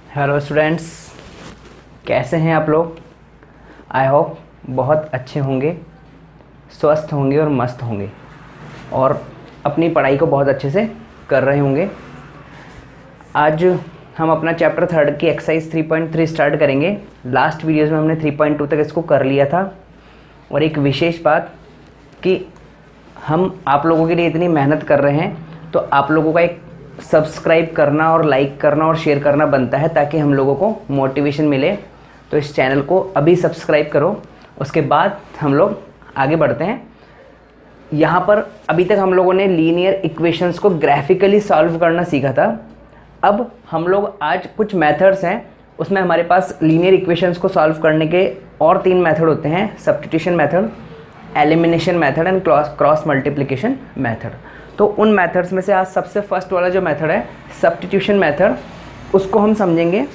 Hello students, कैसे हैं आप लोग। आई होप बहुत अच्छे होंगे, स्वस्थ होंगे और मस्त होंगे और अपनी पढ़ाई को बहुत अच्छे से कर रहे होंगे। आज हम अपना चैप्टर 3 की एक्सरसाइज 3.3 स्टार्ट करेंगे। लास्ट वीडियोज़ में हमने 3.2 तक इसको कर लिया था। और एक विशेष बात कि हम आप लोगों के लिए इतनी मेहनत कर रहे हैं तो आप लोगों का एक सब्सक्राइब करना और लाइक करना और शेयर करना बनता है ताकि हम लोगों को मोटिवेशन मिले। तो इस चैनल को अभी सब्सक्राइब करो, उसके बाद हम लोग आगे बढ़ते हैं। यहाँ पर अभी तक हम लोगों ने लीनियर इक्वेशंस को ग्राफिकली सॉल्व करना सीखा था। अब हम लोग आज कुछ मेथड्स हैं, उसमें हमारे पास लीनियर इक्वेशंस को सॉल्व करने के और 3 मेथड होते हैं: substitution method, elimination method and cross multiplication method. तो उन मेथड्स में से आज सबसे फर्स्ट वाला जो मेथड है सब्स्टिट्यूशन मेथड, उसको हम समझेंगे,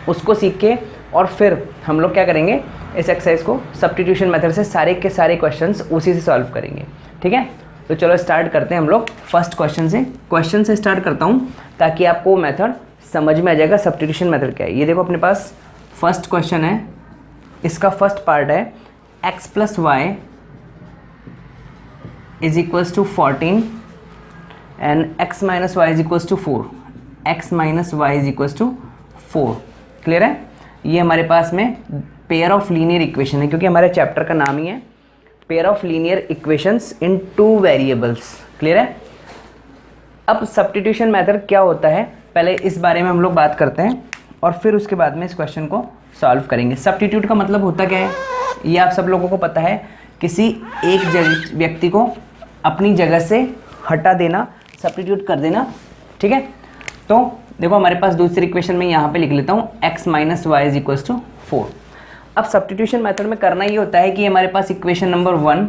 उसको सीख के और फिर हम लोग क्या करेंगे, इस एक्सरसाइज को सब्स्टिट्यूशन मेथड से सारे के सारे क्वेश्चंस उसी से सॉल्व करेंगे। ठीक है, तो चलो स्टार्ट करते हैं हम लोग फर्स्ट क्वेश्चन से स्टार्ट करता हूँ ताकि आपको वो मेथड समझ में आ जाएगा सब्स्टिट्यूशन मेथड क्या है। ये देखो अपने पास फर्स्ट क्वेश्चन है, इसका फर्स्ट पार्ट है x plus y is equals to 14 and x minus y is equals to 4। x minus y is equals to 4। Clear है। ये हमारे पास में पेयर ऑफ लीनियर इक्वेशन है, क्योंकि हमारे चैप्टर का नाम ही है pair of linear equations in 2 variables. Clear है। अब सब्स्टिट्यूशन मेथड क्या होता है, पहले इस बारे में हम लोग बात करते हैं और फिर उसके बाद में इस क्वेश्चन को सॉल्व करेंगे। सब्स्टिट्यूट का मतलब होता क्या है, ये आप सब लोगों को पता है, किसी एक व्यक्ति को अपनी जगह से हटा देना, सब्स्टिट्यूट कर देना। ठीक है, तो देखो हमारे पास दूसरी इक्वेशन में यहाँ पे लिख लेता हूँ x minus y is equals to 4। अब सब्स्टिट्यूशन मेथड में करना ये होता है कि हमारे पास इक्वेशन नंबर 1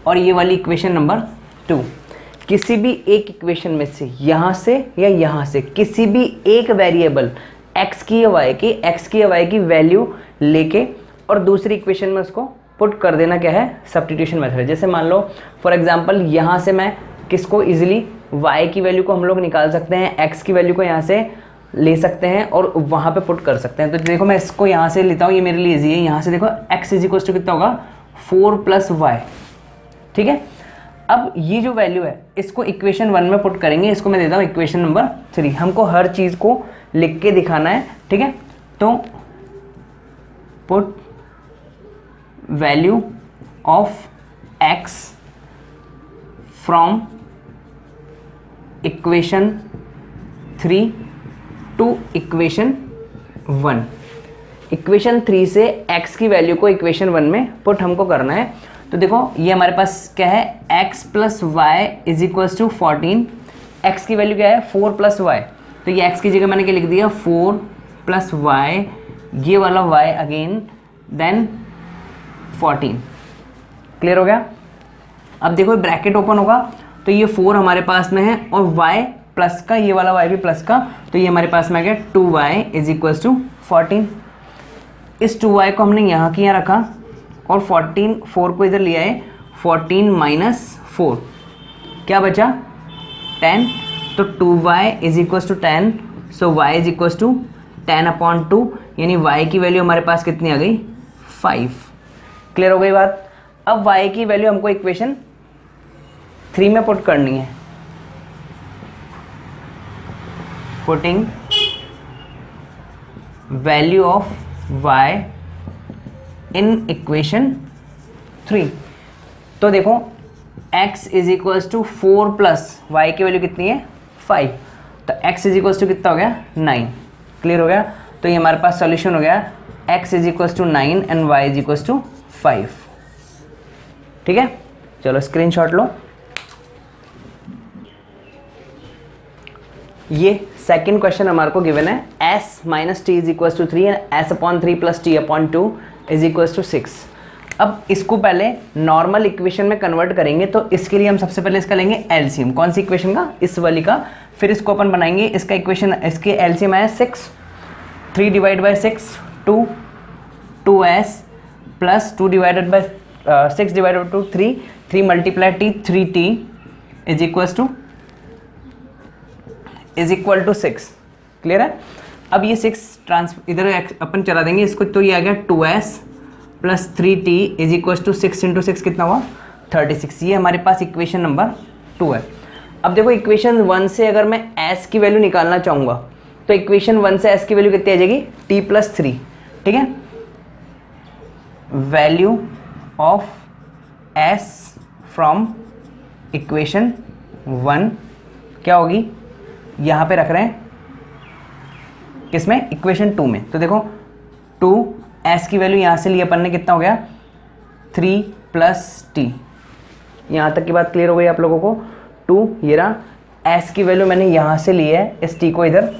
और ये वाली इक्वेशन नंबर 2, किसी भी एक इक्वेशन में से यहाँ से या यहाँ से किसी भी एक वेरिएबल x की या y की वैल्यू लेके और दूसरी इक्वेशन में उसको पुट कर देना क्या है, सब्स्टिट्यूशन मेथड है। जैसे मान लो फॉर एग्जांपल यहाँ से मैं किसको इजीली y की वैल्यू को हम लोग निकाल सकते हैं, x की वैल्यू को यहाँ से ले सकते हैं और वहाँ पे पुट कर सकते हैं। तो देखो मैं इसको यहाँ से लेता हूँ, ये मेरे लिए इजी है। यहाँ से देखो x इज इक्वल टू कितना होगा, 4 प्लस वाई। ठीक है, अब ये जो वैल्यू है इसको इक्वेशन 1 में पुट करेंगे, इसको मैं देता हूँ इक्वेशन नंबर 3। हमको हर चीज़ को लिख के दिखाना है। ठीक है, तो put value of x from equation 3 to equation 1। Equation 3 से x की वैल्यू को इक्वेशन 1 में पुट हमको करना है। तो देखो ये हमारे पास क्या है, x plus y is equals to 14। x की वैल्यू क्या है, 4 प्लस वाई, तो ये x की जगह मैंने क्या लिख दिया, 4 प्लस वाई, ये वाला y अगेन, देन 14। क्लियर हो गया। अब देखो ब्रैकेट ओपन होगा तो ये 4 हमारे पास में है और y प्लस का, ये वाला y भी प्लस का, तो ये हमारे पास में आ गया 2y इज इक्वल्स टू 14। इस 2y को हमने यहाँ की यहाँ रखा और 4 को इधर लिया है, 14 माइनस 4 क्या बचा, 10। तो 2y is equals to 10, so y is equals to 10/2, यानी y की वैल्यू हमारे पास कितनी आ गई, 5। क्लियर हो गई बात। अब y की वैल्यू हमको इक्वेशन 3 में पुट करनी है। Putting value of y in equation 3। तो देखो x is equals to 4 plus y की वैल्यू कितनी है, 5, तो x इज इक्वल्स टू कितना हो गया, 9। क्लियर हो गया। तो ये हमारे पास सॉल्यूशन हो गया, x is equals to 9 and y is equals to 5। ठीक है, चलो स्क्रीनशॉट लो। ये सेकंड क्वेश्चन हमारे को गिवन है, s minus t is equals to 3 and s/3 plus t/2 is equals to 6। अब इसको पहले नॉर्मल इक्वेशन में कन्वर्ट करेंगे, तो इसके लिए हम सबसे पहले इसका लेंगे एलसीएम। कौन सी इक्वेशन का, इस वाली का। फिर इसको अपन बनाएंगे, इसका इक्वेशन, इसके एलसीएम है 6, 3 divide by 6 2, 2s plus 2 divided by 6 divided by 2 3, 3 multiply t, 3t is equal to 6। Clear है। अब ये 6 इधर अपन चला देंगे इसको, तो ये आ गया 2s plus 3t is equal to 6 into 6 कितना हुआ 36। ये हमारे पास इक्वेशन नंबर 2 है। अब देखो इक्वेशन 1 से अगर मैं s की वैल्यू निकालना चाहूँगा तो इक्वेशन 1 से s की वैल्यू कितनी आ जाएगी t प्लस 3, ठीक है। Value of s from equation 1 क्या होगी, यहाँ पे रख रहे हैं किसमें, इक्वेशन 2 में। तो देखो 2s की वैल्यू यहाँ से ली अपन ने, कितना हो गया 3 प्लस t। यहाँ तक की बात क्लियर हो गई आप लोगों को। 2 ये रहा, s की वैल्यू मैंने यहाँ से ली है, इस t को इधर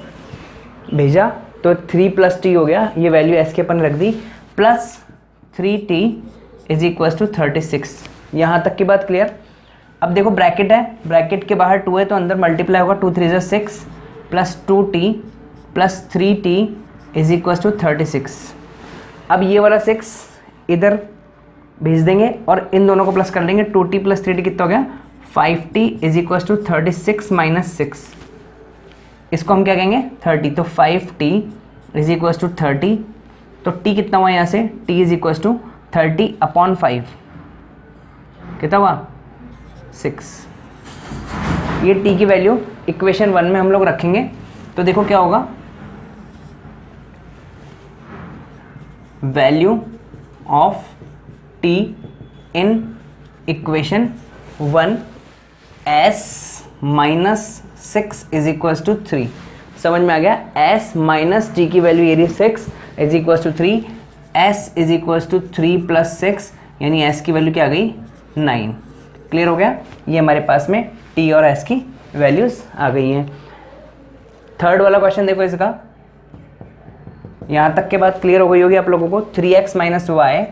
भेजा तो 3 प्लस t हो गया, ये वैल्यू s के अपन रख दी, plus 3t is equal to 36। यहाँ तक की बात क्लियर। अब देखो ब्रैकेट है, ब्रैकेट के बाहर 2 है तो अंदर मल्टीप्लाई होगा, 2 3 6 plus 2t plus 3t is equal to 36। अब ये वाला 6 इधर भेज देंगे और इन दोनों को प्लस कर लेंगे, 2t प्लस 3t कितना हो गया 5t is equal to 36 minus 6, इसको हम क्या कहेंगे 30। तो 5t इज इक्वल टू 30, तो t कितना हुआ यहाँ से, t is equal to 30 upon 5 कितना हुआ 6। ये t की वैल्यू इक्वेशन 1 में हम लोग रखेंगे तो देखो क्या होगा, value of t in equation 1 s minus 6 is equal to 3। समझ में आ गया, s माइनस t की वैल्यू ये रही 6 is equal to 3, s is equal to 3 plus 6 यानी s की वैल्यू क्या आ गई 9। क्लियर हो गया, ये हमारे पास में t और s की वैल्यूज आ गई हैं। थर्ड वाला क्वेश्चन देखो इसका, यहाँ तक के बाद क्लियर हो गई होगी आप लोगों को। 3x minus y,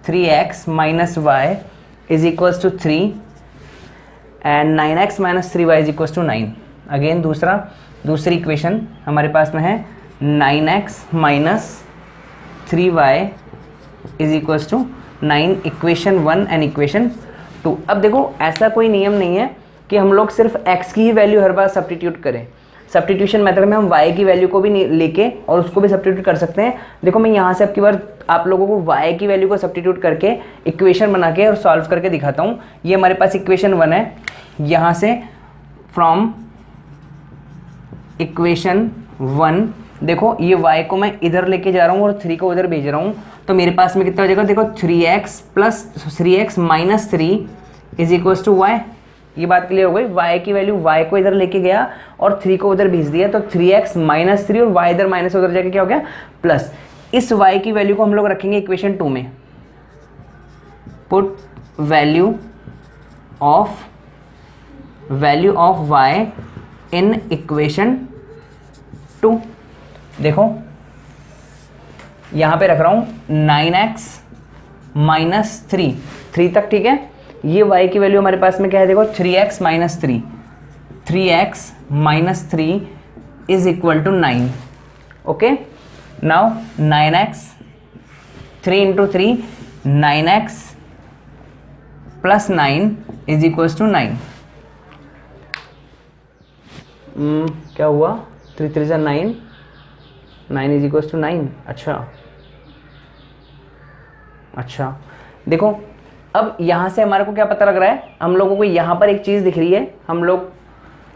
3x minus y is equals to 3 and 9x minus 3y is equals to 9। Again दूसरी इक्वेशन हमारे पास में है 9x minus 3y is equals to 9, equation 1 and equation 2। अब देखो ऐसा कोई नियम नहीं है कि हम लोग सिर्फ x की ही वैल्यू हर बार सब्स्टिट्यूट करें। सब्स्टिट्यूशन मेथड में हम y की वैल्यू को भी लेके और उसको भी सब्स्टिट्यूट कर सकते हैं। देखो मैं यहाँ से अब की बार आप लोगों को y की वैल्यू को सब्स्टिट्यूट करके इक्वेशन बना के और सॉल्व करके दिखाता हूँ। ये हमारे पास इक्वेशन 1 है, यहाँ से फ्रॉम इक्वेशन 1 देखो ये y को मैं इधर लेके जा रहा हूँ और 3 को उधर भेज रहा हूँ, तो मेरे पास में कितना हो जाएगा, देखो 3x plus 3x minus 3 is equals to y। ये बात क्लियर हो गई, y की वैल्यू y को इधर लेके गया और 3 को उधर भेज दिया, तो 3x माइनस 3 और y इधर माइनस उधर जाके क्या हो गया प्लस। इस y की वैल्यू को हम लोग रखेंगे इक्वेशन 2 में। Put value of y in equation 2। देखो यहाँ पे रख रहा हूँ 9x माइनस 3 तक, ठीक है। ये y की वैल्यू हमारे पास में क्या है, देखो 3x minus 3 minus 3 is equal to 9। Okay, now 9x 3 into 3 9x plus 9 is equal to 9। क्या हुआ, 3 3 9, 9 इज इक्वल टू 9। अच्छा देखो अब यहाँ से हमारे को क्या पता लग रहा है, हम लोगों को यहाँ पर एक चीज़ दिख रही है। हम लोग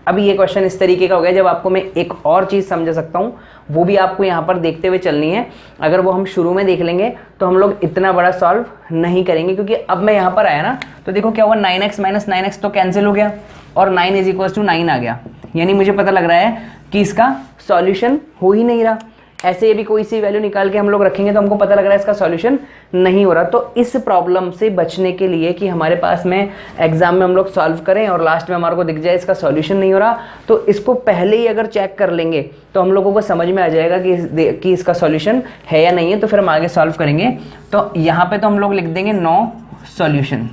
अभी ये क्वेश्चन इस तरीके का हो गया, जब आपको मैं एक और चीज़ समझा सकता हूँ, वो भी आपको यहाँ पर देखते हुए चलनी है। अगर वो हम शुरू में देख लेंगे तो हम लोग इतना बड़ा सॉल्व नहीं करेंगे, क्योंकि अब मैं यहाँ पर आया ना, तो देखो क्या हुआ 9x माइनस 9x तो कैंसिल हो गया और 9 इज इक्वल टू 9 आ गया। यानी मुझे पता लग रहा है कि इसका सॉल्यूशन हो ही नहीं रहा। ऐसे ये भी कोई सी वैल्यू निकाल के हम लोग रखेंगे तो हमको पता लग रहा है इसका सॉल्यूशन नहीं हो रहा। तो इस प्रॉब्लम से बचने के लिए कि हमारे पास में एग्जाम में हम लोग सॉल्व करें और लास्ट में हमारे को दिख जाए इसका सॉल्यूशन नहीं हो रहा, तो इसको पहले ही अगर चेक कर लेंगे तो हम लोगों को समझ में आ जाएगा कि इसका सॉल्यूशन है या नहीं है, तो फिर हम आगे सॉल्व करेंगे। तो यहाँ पे तो हम लोग लिख देंगे नो सॉल्यूशन।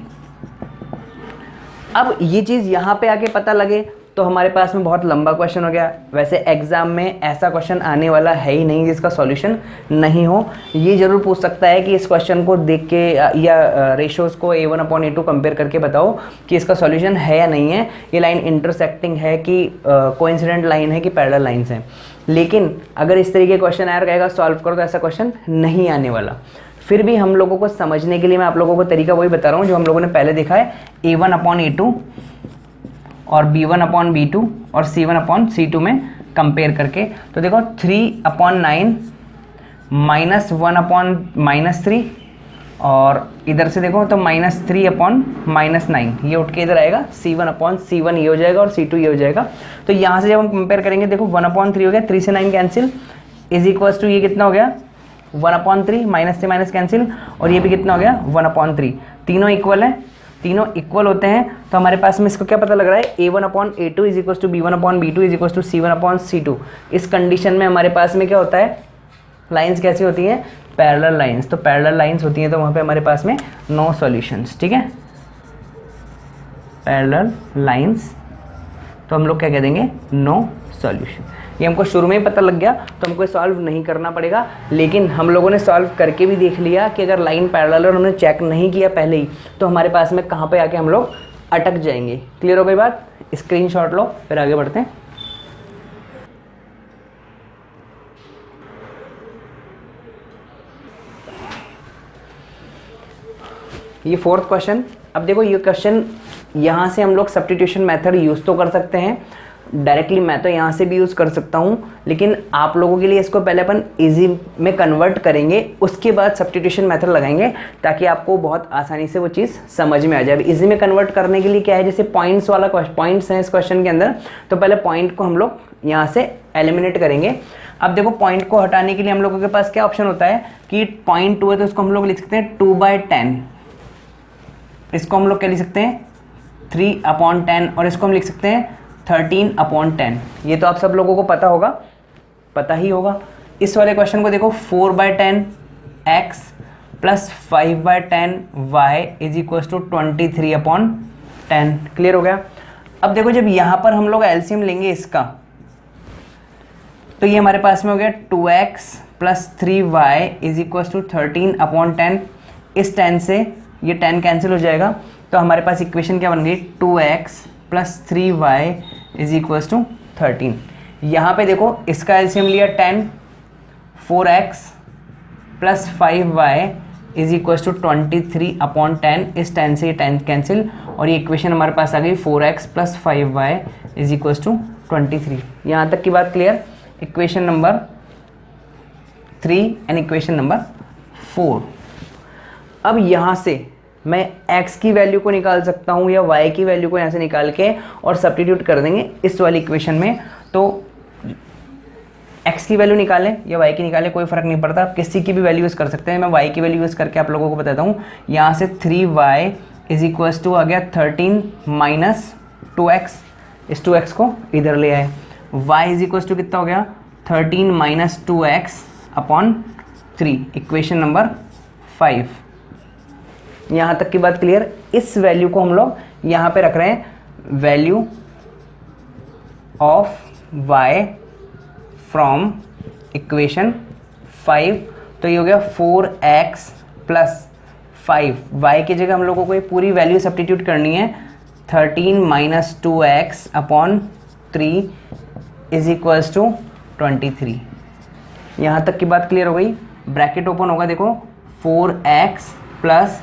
अब ये चीज़ यहाँ पे आके पता लगे तो हमारे पास में बहुत लंबा क्वेश्चन हो गया। वैसे एग्जाम में ऐसा क्वेश्चन आने वाला है ही नहीं जिसका सॉल्यूशन नहीं हो। ये जरूर पूछ सकता है कि इस क्वेश्चन को देख के या रेशोज़ को A1/A2 कंपेयर करके बताओ कि इसका सॉल्यूशन है या नहीं है, ये लाइन इंटरसेक्टिंग है कि कोइंसिडेंट लाइन है कि पैरेलल लाइंस हैं। लेकिन अगर इस तरीके क्वेश्चन आया कहेगा सॉल्व करो तो ऐसा क्वेश्चन नहीं आने वाला। फिर भी हम लोगों को समझने के लिए मैं आप लोगों को तरीका वही बता रहा हूँ जो हम लोगों ने पहले देखा है, A1/A2 और B1/B2 और C1/C2 में कंपेयर करके। तो देखो 3/9 -1/-3 और इधर से देखो तो -3/-9, ये उठ के इधर आएगा, C1/C1 ये हो जाएगा और C2 ये हो जाएगा। तो यहाँ से जब हम कंपेयर करेंगे देखो 1/3 हो गया, 3 से 9 कैंसिल, इज इक्वल टू ये कितना हो गया 1/3, माइनस से माइनस कैंसिल, और ये भी कितना हो गया 1/3। तीनों इक्वल है, तीनों इक्वल होते हैं तो हमारे पास में इसको क्या पता लग रहा है, A1/A2 is equal to B1/B2 is equal to C1/C2। इस कंडीशन में हमारे पास में क्या होता है, लाइंस कैसी होती हैं, पैरेलल लाइंस। तो पैरेलल लाइंस होती हैं तो वहाँ पे हमारे पास में नो सॉल्यूशंस, ठीक है, पैरेलल लाइंस, तो हम लोग क्या कह देंगे, नो सॉल्यूशन। ये हमको शुरू में ही पता लग गया तो हमको सॉल्व नहीं करना पड़ेगा, लेकिन हम लोगों ने सॉल्व करके भी देख लिया कि अगर लाइन पैरेलल और हमने चेक नहीं किया पहले ही तो हमारे पास में कहाँ पे आके हम लोग अटक जाएंगे। क्लियर हो गई बात, स्क्रीनशॉट लो फिर आगे बढ़ते हैं। ये फोर्थ क्वेश्चन। अब देखो ये क्वेश्चन यहाँ से हम लोग सब्स्टिट्यूशन मेथड यूज़ तो कर सकते हैं, डायरेक्टली मैं तो यहाँ से भी यूज़ कर सकता हूँ, लेकिन आप लोगों के लिए इसको पहले अपन इजी में कन्वर्ट करेंगे, उसके बाद सब्स्टिट्यूशन मेथड लगाएंगे ताकि आपको बहुत आसानी से वो चीज़ समझ में आ जाए। इजी में कन्वर्ट करने के लिए क्या है, जैसे पॉइंट्स वाला पॉइंट्स हैं इस क्वेश्चन के अंदर, तो पहले पॉइंट को हम लोग यहाँ से एलिमिनेट करेंगे। अब देखो पॉइंट को हटाने के लिए हम लोगों के पास क्या ऑप्शन होता है कि पॉइंट 2 है तो उसको हम लोग लिख सकते हैं 2/10, इसको हम लोग क्या लिख सकते हैं 3/10, और इसको हम लिख सकते हैं 13/10। ये तो आप सब लोगों को पता होगा, पता ही होगा। इस वाले क्वेश्चन को देखो 4/10 x plus 5/10 y is equal to 23/10। Clear हो गया। अब देखो जब यहाँ पर हम लोग एलसीएम लेंगे इसका, तो ये हमारे पास में हो गया 2x plus 3y is equal to 13/10। इस 10 से ये 10 कैंसिल हो जाएगा, तो हमारे पास इक्वेशन क्या बन गई, 2x plus 3y is equal to 13। यहाँ पे देखो इसका एलसीएम लिया 10, 4x plus 5y is equal to 23/10। इस 10 से ये 10 कैंसिल, और ये इक्वेशन हमारे पास आ गई 4x plus 5y is equal to 23। यहाँ तक की बात clear. Equation number 3 and equation number 4। अब यहाँ से मैं x की वैल्यू को निकाल सकता हूँ या y की वैल्यू को यहाँ से निकाल के और सब्स्टिट्यूट कर देंगे इस वाली इक्वेशन में। तो x की वैल्यू निकालें या y की निकालें कोई फ़र्क नहीं पड़ता, आप किसी की भी वैल्यू यूज़ कर सकते हैं। मैं y की वैल्यू यूज़ करके आप लोगों को बताता हूँ। यहाँ से 3y इज इक्वल टू आ गया 13 माइनस 2x, इस 2x को इधर ले आए, y इज इक्वल टू कितना हो गया 13 माइनस 2x/3, इक्वेशन नंबर 5। यहाँ तक की बात क्लियर। इस वैल्यू को हम लोग यहाँ पे रख रहे हैं, value of y from equation 5। तो ये हो गया 4x प्लस 5, y की जगह हम लोगों को ये पूरी वैल्यू सब्स्टिट्यूट करनी है, 13 minus 2x/3 is equals to 23। यहाँ तक की बात क्लियर हो गई। ब्रैकेट ओपन होगा, देखो 4x प्लस,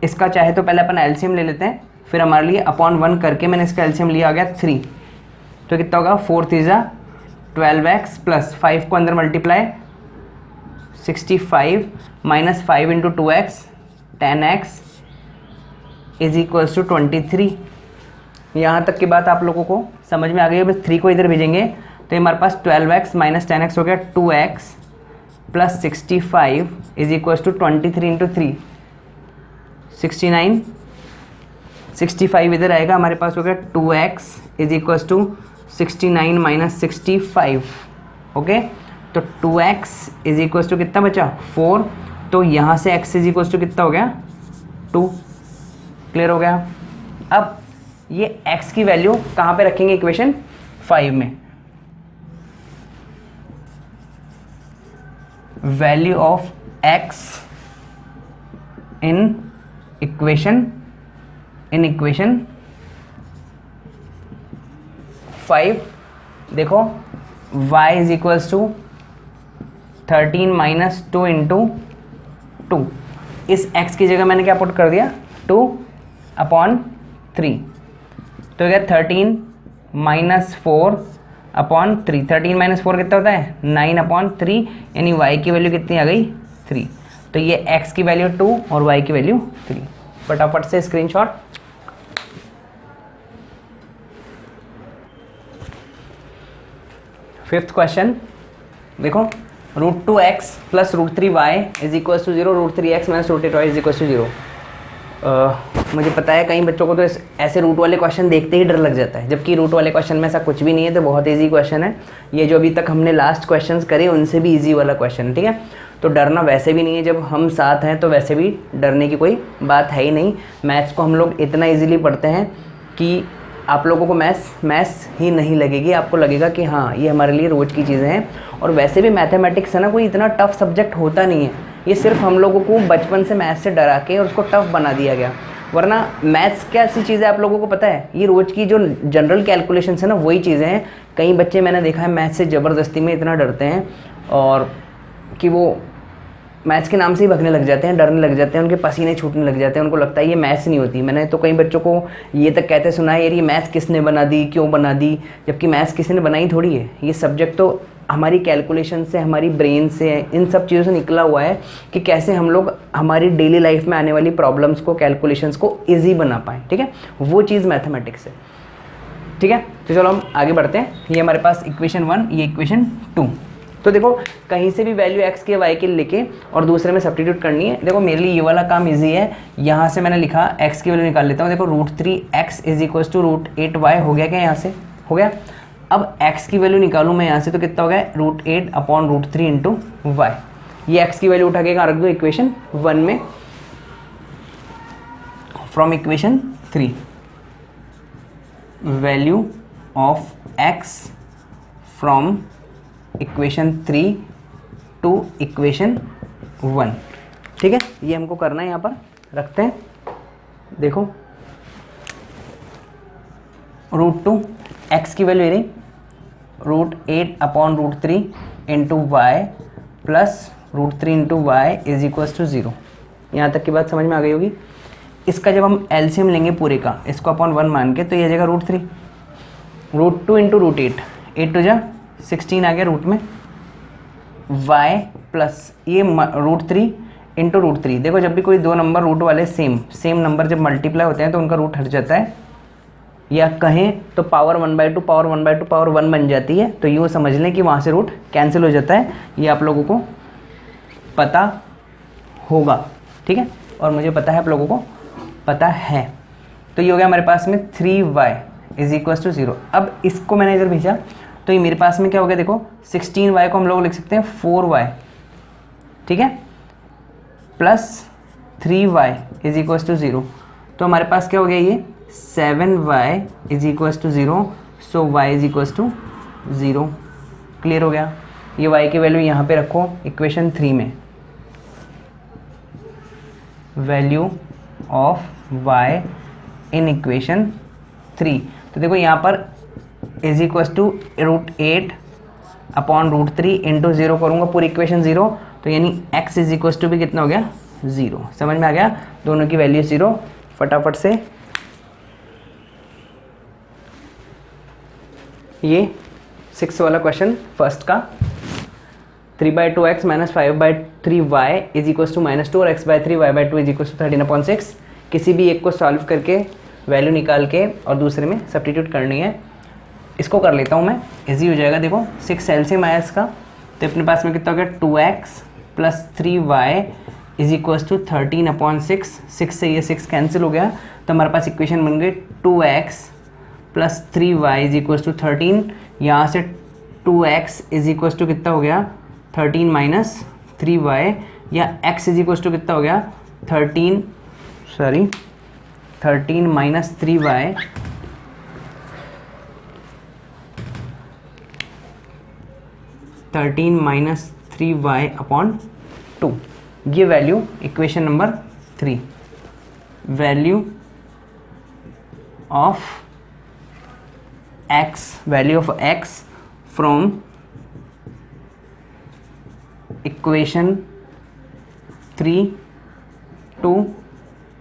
इसका चाहे तो पहले अपन एलसीएम ले लेते हैं, फिर हमारे लिए अपॉन 1 करके मैंने इसका एलसीएम लिया, आ गया 3। तो कितना होगा 4 3 12x प्लस 5 को अंदर multiply 65 minus 5 into 2x 10x is equals to 23। यहाँ तक की बात आप लोगों को समझ में आ गई है। बस 3 को इधर भेजेंगे तो ये हमारे पास 12x माइनस 10x हो गया 2x plus 65 is equals to 23 into 3 69, 65 इधर आएगा, हमारे पास हो गया 2x is equals to 69 minus 65। Okay, तो 2x इज इक्वल्स टू कितना बचा 4, तो यहाँ से x इज इक्वल्स टू कितना हो गया 2। क्लियर हो गया। अब ये x की वैल्यू कहाँ पे रखेंगे, इक्वेशन 5 में, value of x in equation 5। देखो y is equals to 13 minus 2 into 2। इस x की जगह मैंने क्या पुट कर दिया 2/3। तो क्या 13 माइनस 4/3। 13 माइनस 4 कितना होता है 9/3, यानी y की वैल्यू कितनी आ गई 3। तो ये x की वैल्यू 2 और y की वैल्यू 3। फटाफट से स्क्रीनशॉट। फिफ्थ क्वेश्चन देखो, √2x plus √3y is equal to 0, √3x minus √8y is equal to 0। मुझे पता है कई बच्चों को तो ऐसे रूट वाले क्वेश्चन देखते ही डर लग जाता है, जबकि रूट वाले क्वेश्चन में ऐसा कुछ भी नहीं है। तो बहुत इजी क्वेश्चन है ये, जो अभी तक हमने लास्ट क्वेश्चंस करे उनसे भी इजी वाला क्वेश्चन है, ठीक है। तो डरना वैसे भी नहीं है, जब हम साथ हैं तो वैसे भी डरने की कोई बात है ही नहीं। मैथ्स को हम लोग इतना ईजिली पढ़ते हैं कि आप लोगों को मैथ्स ही नहीं लगेगी, आपको लगेगा कि हाँ ये हमारे लिए रोज़ की चीज़ें हैं। और वैसे भी मैथमेटिक्स है ना, कोई इतना टफ सब्जेक्ट होता नहीं है, ये सिर्फ हम लोगों को बचपन से मैथ्स से डरा के और उसको टफ बना दिया गया। वरना मैथ्स क्या ऐसी चीज़ है आप लोगों को पता है, ये रोज़ की जो जनरल कैलकुलेशंस है ना वही चीज़ें हैं। कई बच्चे मैंने देखा है मैथ्स से ज़बरदस्ती में इतना डरते हैं और कि वो मैथ्स के नाम से ही भगने लग जाते हैं, डरने लग जाते हैं, उनके पसीने छूटने लग जाते हैं, उनको लगता है ये मैथ्स नहीं होती। मैंने तो कई बच्चों को ये तक कहते सुना है यार ये मैथ्स किसने बना दी, क्यों बना दी, जबकि मैथ्स किसी ने बनाई थोड़ी है। ये सब्जेक्ट तो हमारी कैलकुलेशन से, हमारी ब्रेन से, इन सब चीज़ों से निकला हुआ है कि कैसे हम लोग हमारी डेली लाइफ में आने वाली प्रॉब्लम्स को, कैलकुलेशंस को ईजी बना पाएँ, ठीक है। वो चीज़ मैथमेटिक्स है, ठीक है। तो चलो हम आगे बढ़ते हैं। ये हमारे पास इक्वेशन 1, ये इक्वेशन 2। तो देखो कहीं से भी वैल्यू x के y के लेके और दूसरे में सब्स्टिट्यूट करनी है। देखो मेरे लिए ये वाला काम इजी है, यहाँ से मैंने लिखा x की वैल्यू निकाल लेता हूँ। देखो √3x is equal to √8y हो गया क्या, यहाँ से हो गया। अब x की वैल्यू निकालूँ मैं यहाँ से, तो कितना हो गया √8/√3 इंटू y। ये x की वैल्यू उठा के कहाँ रख दो इक्वेशन 1 में, from equation 3 value of x from equation 3 to equation 1, ठीक है। ये हमको करना है, यहाँ पर रखते हैं। देखो √2 x की वैल्यू रही √8/√3 into y plus √3 into y is equal to 0। यहाँ तक की बात समझ में आ गई होगी। इसका जब हम एलसीएम लेंगे पूरे का, इसको अपॉन 1 मान के, तो ये जगह √3, √2 इंटू √8, 8 टू जा 16 आ गया रूट में, y प्लस ये √3 इंटू √3। देखो जब भी कोई दो नंबर रूट वाले सेम नंबर जब मल्टीप्लाई होते हैं तो उनका रूट हट जाता है, या कहें तो पावर 1/2 पावर 1/2 पावर 1 बन जाती है। तो यूँ समझ लें कि वहाँ से रूट कैंसिल हो जाता है। ये आप लोगों को पता होगा, ठीक है, और मुझे पता है आप लोगों को पता है। तो ये हो गया हमारे पास में 3y इज इक्वल टू 0। अब इसको मैंने इधर भेजा तो ये मेरे पास में क्या हो गया, देखो 16y को हम लोग लिख सकते हैं 4y, ठीक है, plus 3y is equal to 0। तो हमारे पास क्या हो गया, ये 7y is equal to 0। So y is equal to 0। Clear हो गया। ये y की वैल्यू यहाँ पे रखो इक्वेशन 3 में, value of y in equation 3। तो देखो यहाँ पर इज इक्वल टू √8/√3 इंटू 0 करूँगा पूरी इक्वेशन 0, तो यानी x इज इक्वल टू भी कितना हो गया 0। समझ में आ गया, दोनों की वैल्यू 0। फटाफट से ये 6 वाला क्वेश्चन फर्स्ट का, 3/2x minus 5/3y is equal to -2 और x/3 y/2 is equal to 13/6। किसी भी एक को सॉल्व करके वैल्यू निकाल के और दूसरे में सब्स्टिट्यूट करनी है। इसको कर लेता हूँ मैं, इजी हो जाएगा। देखो 6 एलसीएम आया इसका, तो अपने पास में कितना हो गया 2x plus 3y is equal to 13/6। 6 से ये 6 कैंसिल हो गया, तो हमारे पास इक्वेशन बन गई 2x plus 3y is equal to 13। यहाँ से 2x इज इक्वल टू कितना हो गया 13 माइनस 3y, या x इज इक्वल टू कितना हो गया 13 माइनस 3y, -3y/2। ये value equation number 3, value of x from equation 3 to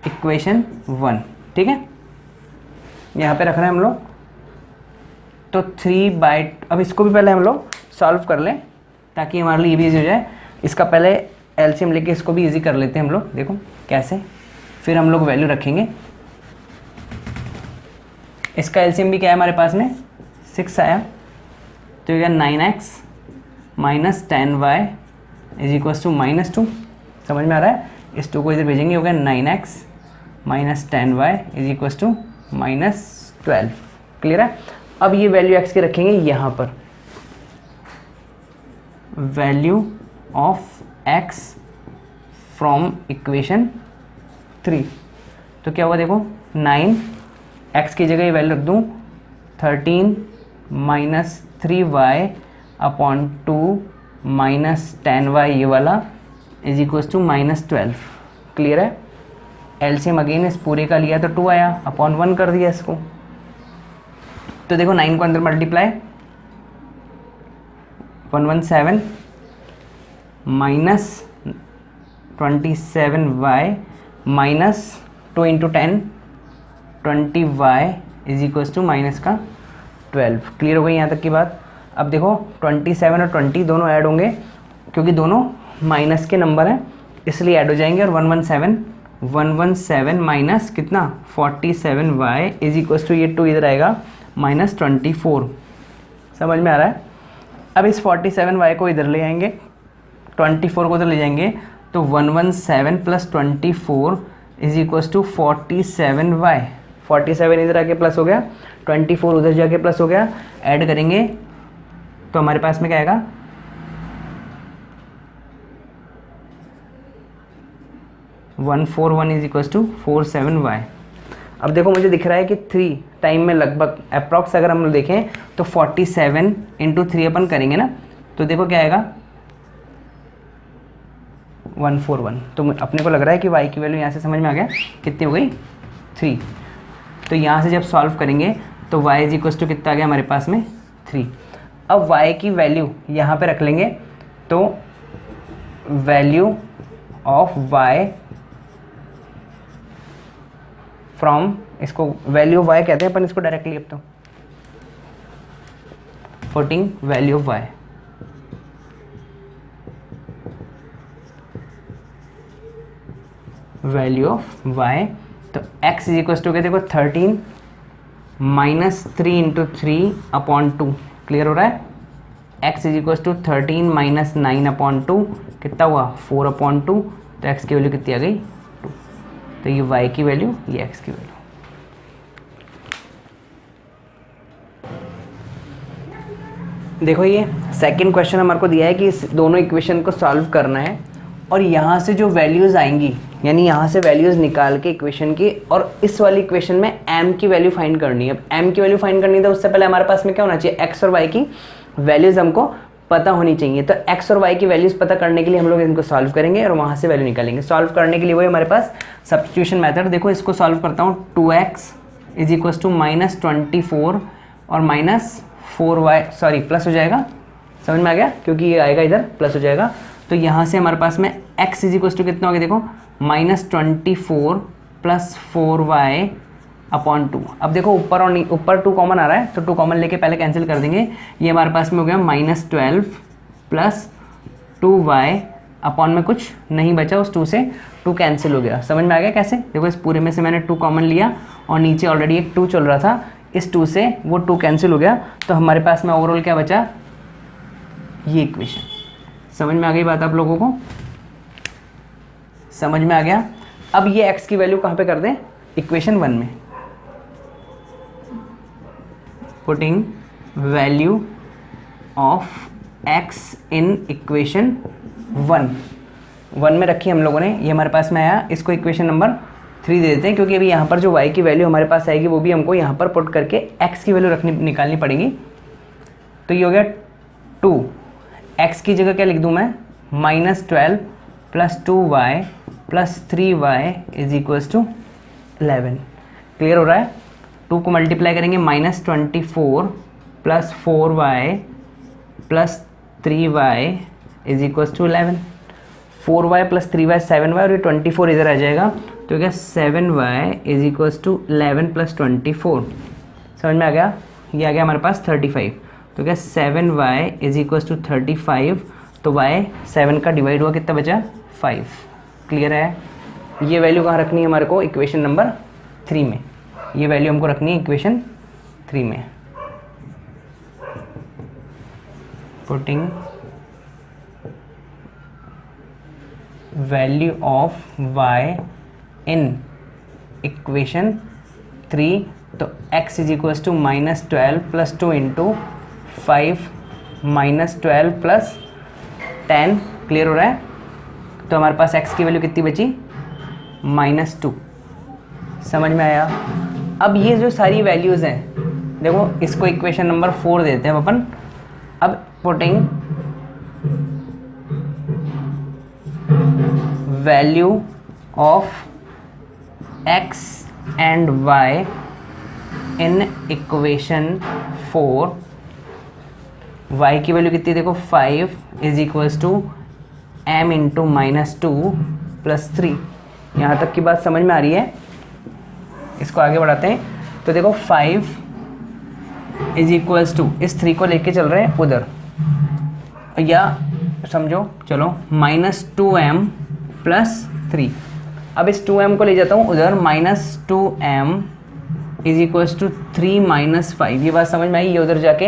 equation 1, ठीक है। यहाँ पे रख रहे हैं हम लोग, तो 3 अब इसको भी पहले हम लोग सॉल्व कर लें ताकि हमारे लिए ये भी ईजी हो जाए। इसका पहले एलसीएम लेके इसको भी ईजी कर लेते हैं हम लोग, देखो कैसे, फिर हम लोग वैल्यू रखेंगे। इसका एलसीएम भी क्या है हमारे पास में 6 आया, तो ये 9x minus 10y is equals to -2। समझ में आ रहा है, इस 2 को इधर भेजेंगे, हो गया 9x minus 10y is equals to -12। Clear है। अब ये वैल्यू x की रखेंगे यहाँ पर, value of x from equation 3। तो क्या हुआ देखो, 9 x की जगह ये वैल्यू रख दूँ 13 minus 3y upon 2 minus 10y ये वाला इज इक्वल्स टू -12। क्लियर है। एलसीएम अगेन इस पूरे का लिया तो 2 आया, अपॉन 1 कर दिया इसको। तो देखो 9 को अंदर multiply, 117 minus 27y minus 2 into 10 20y is equals to minus का 12। क्लियर हो गई यहाँ तक की बात। अब देखो 27 और 20 दोनों ऐड होंगे, क्योंकि दोनों माइनस के नंबर हैं इसलिए ऐड हो जाएंगे, और 117 माइनस कितना 47y इज इक्वल्स टू ये 2 इधर आएगा -24। समझ में आ रहा है। अब इस 47y को इधर ले आएंगे, 24 को इधर ले जाएंगे, तो 117 plus 24 is equals to 47y। 47 इधर आके प्लस हो गया, 24 उधर जाके प्लस हो गया, ऐड करेंगे तो हमारे पास में क्या आएगा 141 इज इक्वल्स टू 47y। अब देखो मुझे दिख रहा है कि 3 टाइम में लगभग अप्रॉक्स अगर हम देखें तो 47 इंटू 3 अपन करेंगे ना, तो देखो क्या आएगा 141। तो अपने को लग रहा है कि y की वैल्यू यहाँ से समझ में आ गया कितनी हो गई 3। तो यहाँ से जब सॉल्व करेंगे तो y इज इक्वल्स टू कितना आ गया हमारे पास में 3। अब y की वैल्यू यहाँ पे रख लेंगे, तो वैल्यू ऑफ y फ्रॉम, इसको वैल्यू ऑफ y कहते हैं अपन इसको डायरेक्टली। अब तो putting value of y, value of y, तो x इज इक्वल टू क्या देखो 13 माइनस 3 इंटू 3 अपॉन 2। क्लियर हो रहा है। x is equal to 13 minus 9 upon 2 कितना हुआ 4 अपॉन 2, तो x की वैल्यू कितनी आ गई 2। तो ये y की वैल्यू, ये x की वैल्यू। देखो ये सेकंड क्वेश्चन हमारे को दिया है कि इस दोनों इक्वेशन को सॉल्व करना है, और यहाँ से जो वैल्यूज़ आएंगी, यानी यहाँ से वैल्यूज़ निकाल के इक्वेशन की, और इस वाली इक्वेशन में m की वैल्यू फाइंड करनी है। अब m की वैल्यू फाइंड करनी है तो उससे पहले हमारे पास में क्या होना चाहिए, x और y की वैल्यूज़ हमको पता होनी चाहिए। तो x और y की वैल्यूज़ पता करने के लिए हम लोग इनको सॉल्व करेंगे और वहाँ से वैल्यू निकालेंगे। सॉल्व करने के लिए वही हमारे पास सब्स्टिट्यूशन मेथड। देखो इसको सॉल्व करता हूँ, 2x इज इक्वल्स टू -24 और -4y, सॉरी प्लस हो जाएगा, समझ में आ गया, क्योंकि ये आएगा इधर प्लस हो जाएगा। तो यहाँ से हमारे पास में x इज इक्वल्स टू कितना हो गया देखो -24 प्लस 4y अपॉन 2। अब देखो ऊपर और ऊपर 2 कॉमन आ रहा है, तो 2 कॉमन लेके पहले कैंसिल कर देंगे। ये हमारे पास में हो गया -12 प्लस 2y अपॉन में कुछ नहीं बचा, उस 2 से 2 कैंसिल हो गया। समझ में आ गया कैसे। देखो इस पूरे में से मैंने 2 कॉमन लिया और नीचे ऑलरेडी एक 2 चल रहा था, इस 2 से वो 2 कैंसिल हो गया, तो हमारे पास में ओवरऑल क्या बचा, ये इक्वेशन। समझ में आ गई बात आप लोगों को, समझ में आ गया। अब ये x की वैल्यू कहाँ पे कर दें, इक्वेशन 1 में। Putting value of x in equation 1 में रखी हम लोगों ने, ये हमारे पास में आया। इसको इक्वेशन नंबर 3 दे देते हैं, क्योंकि अभी यहाँ पर जो y की वैल्यू हमारे पास आएगी वो भी हमको यहाँ पर पुट करके x की वैल्यू निकालनी पड़ेगी। तो ये हो गया 2, x की जगह क्या लिख दूँ मैं, -12 plus 2y plus 3y is equals to 11। Clear हो रहा है। 2 को मल्टीप्लाई करेंगे, -24 plus 4y plus 3y is equals to 11, 4y plus 3y 7y और ये 24 इधर आ जाएगा, तो क्या 7y is equals to 11 plus 24, समझ में आ गया। ये आ गया हमारे पास 35, तो क्या 7y इज इक्वल्स टू 35, तो y 7 का डिवाइड हुआ कितना बचा 5। क्लियर है। ये वैल्यू कहाँ रखनी है हमारे को, इक्वेशन नंबर 3 में, ये वैल्यू हमको रखनी है इक्वेशन 3 में। Putting value of y in equation 3, तो x is equals to -12 plus 2 into 5 -12 plus 10। Clear हो रहा है। तो हमारे पास x की वैल्यू कितनी बची, -2। समझ में आया। अब ये जो सारी वैल्यूज़ हैं, देखो इसको इक्वेशन नंबर 4 देते हैं अपन। अब putting value of x and y in equation 4, y की वैल्यू कितनी देखो 5 is equals to m into -2 plus 3। यहाँ तक की बात समझ में आ रही है। इसको आगे बढ़ाते हैं, तो देखो 5 इज इक्वल्स टू, इस 3 को लेके चल रहे हैं उधर, या समझो चलो -2m प्लस 3। अब इस 2m को ले जाता हूँ उधर, -2m इज इक्वल्स टू 3 - 5। ये बात समझ में आई। ये उधर जाके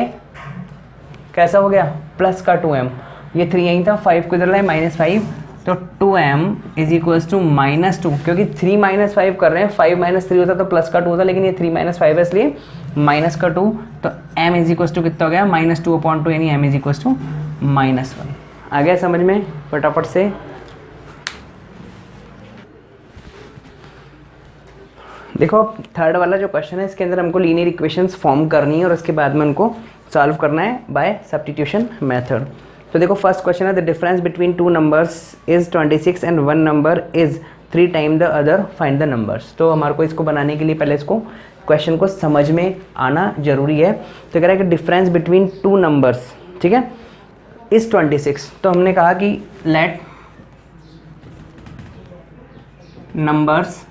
कैसा हो गया, प्लस का 2m, ये 3 यहीं था, 5 को इधर लाए -5, तो 2m इज इक्वल्स टू -2, क्योंकि 3 - 5 कर रहे हैं, 5 - 3 होता तो प्लस का 2 होता, लेकिन ये 3 - 5 है इसलिए माइनस का 2, तो m इज इक्वल्स टू कितना हो गया, -2/2, यानी m इज इक्वल्स टू -1। आ गया समझ में। फटाफट से देखो, थर्ड वाला जो क्वेश्चन है इसके अंदर हमको लीनियर इक्वेशंस फॉर्म करनी है और उसके बाद में उनको सॉल्व करना है बाय सब्स्टिट्यूशन मेथड। तो देखो फर्स्ट क्वेश्चन है, the difference between 2 numbers is 26 and 1 number is 3 time the other, find the numbers. तो हमारे को इसको बनाने के लिए पहले इसको क्वेश्चन को समझ में आना जरूरी है। तो कह रहा है कि डिफरेंस बिटवीन 2 नंबर्स, ठीक है, इज 26। तो हमने कहा कि let numbers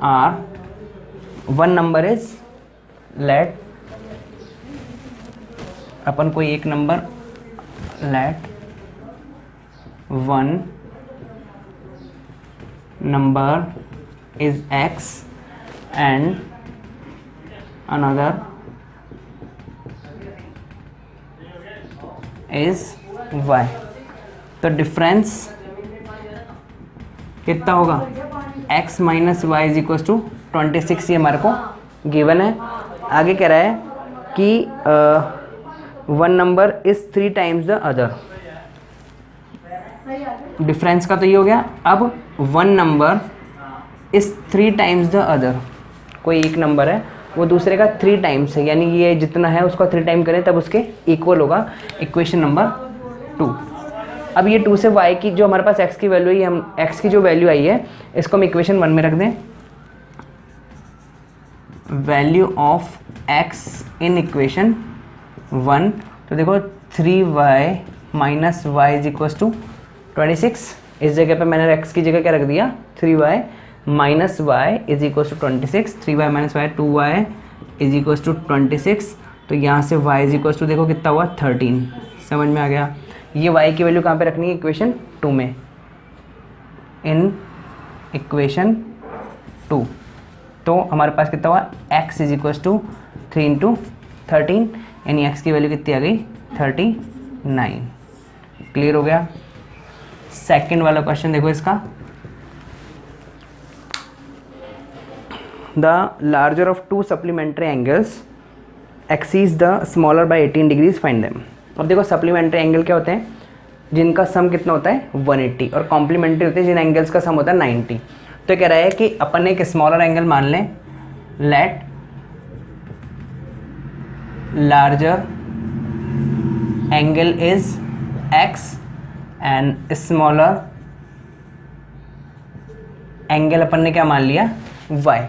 are, 1 number is, let अपन कोई एक नंबर, let 1 number is x and another is y। तो डिफरेंस कितना होगा, x minus y is equal to 26, ये हमारे को गिवन है। आगे कह रहा है कि 1 number is 3 times the other. Difference का तो ये हो गया। अब 1 number is 3 times the other, कोई एक नंबर है वो दूसरे का 3 टाइम्स है, यानी ये जितना है उसका 3 टाइम करें तब उसके इक्वल होगा। Equation number 2। अब ये 2 से y की जो हमारे पास x की वैल्यू है, हम x की जो वैल्यू आई है इसको हम इक्वेशन 1 में रख दें। Value of x in equation 1, तो देखो 3y minus y is equal to 26। इस जगह पे मैंने x की जगह क्या रख दिया, 3y minus y is equal to 26। 3y minus y 2y is equal to 26। तो यहाँ से y इज इक्वल टू देखो कितना हुआ 13। समझ में आ गया। ये y की वैल्यू कहाँ पे रखनी है, इक्वेशन 2 में, इन इक्वेशन 2। तो हमारे पास कितना हुआ, x is equal to 3 into 13, यानी x की वैल्यू कितनी आ गई 39। क्लियर हो गया। सेकंड वाला क्वेश्चन देखो इसका, the larger of 2 supplementary angles exceeds the smaller by 18 degrees, find them. अब देखो सप्लीमेंट्री एंगल क्या होते हैं, जिनका सम कितना होता है 180, और कॉम्प्लीमेंट्री होते हैं जिन एंगल्स का सम होता है 90। तो कह रहा है कि अपन एक स्मॉलर एंगल मान लें, let larger angle is x and smaller angle अपन ने क्या मान लिया y।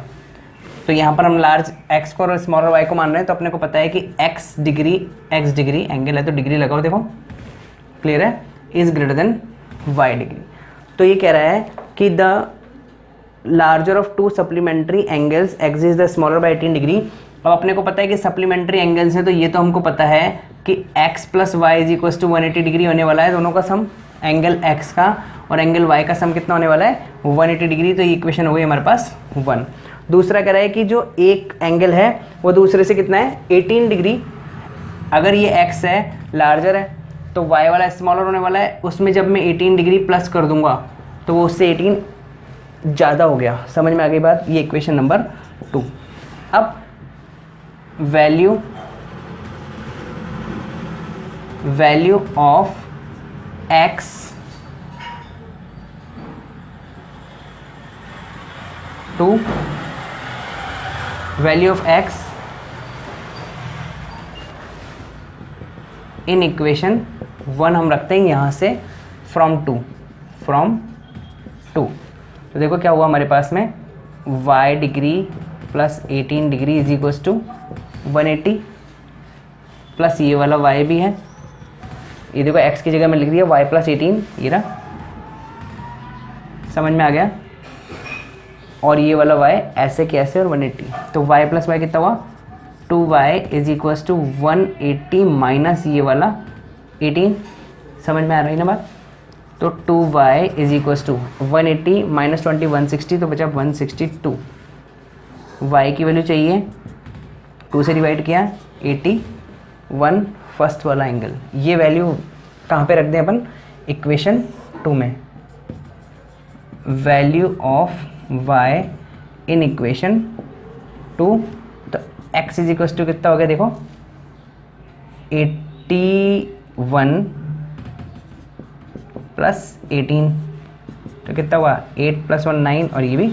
तो यहाँ पर हम लार्ज x को और स्मॉलर y को मान रहे हैं, तो अपने को पता है कि x डिग्री एंगल है तो डिग्री लगाओ, देखो क्लियर है, is greater than y degree. तो ये कह रहा है कि the larger of to supplementary angles x is the smaller by 18 degree. अब अपने को पता है कि सप्लीमेंट्री एंगल्स है, तो ये तो हमको पता है कि x plus y is equal to 180 degree होने वाला है, दोनों का सम, एंगल x का और एंगल y का सम कितना होने वाला है 180 डिग्री। तो ये इक्वेशन हो गई हमारे पास 1। दूसरा कह रहा है कि जो एक एंगल है वो दूसरे से कितना है 18 डिग्री। अगर ये x है लार्जर है तो y वाला स्मॉलर होने वाला है, उसमें जब मैं 18 डिग्री प्लस कर दूंगा तो वो उससे 18 ज़्यादा हो गया। समझ में आ गई बात, ये इक्वेशन नंबर 2। अब value of x to value of x in equation 1 हम रखते हैं यहाँ से फ्रॉम टू। तो देखो क्या हुआ हमारे पास में, y degree plus 18 degree is equals to 180 plus ये वाला y भी है, ये देखो x की जगह में लिख दिया y प्लस 18, ये रहा, समझ में आ गया। और ये वाला y ऐसे कैसे और 180, तो y प्लस y कितना हुआ 2y is equals to 180 minus ये वाला 18, समझ में आ रही ना बात। तो 2y is equals to 180 minus 20 160, तो बचा 162। y की वैल्यू चाहिए, 2 से डिवाइड किया 81 फर्स्ट वाला एंगल, ये वैल्यू कहाँ पे रख दें अपन, इक्वेशन 2 में। Value of y in equation 2, तो x इज इक्वल्स टू कितना हो गया देखो 81 प्लस 18, तो कितना हुआ 8 प्लस 1 9 और ये भी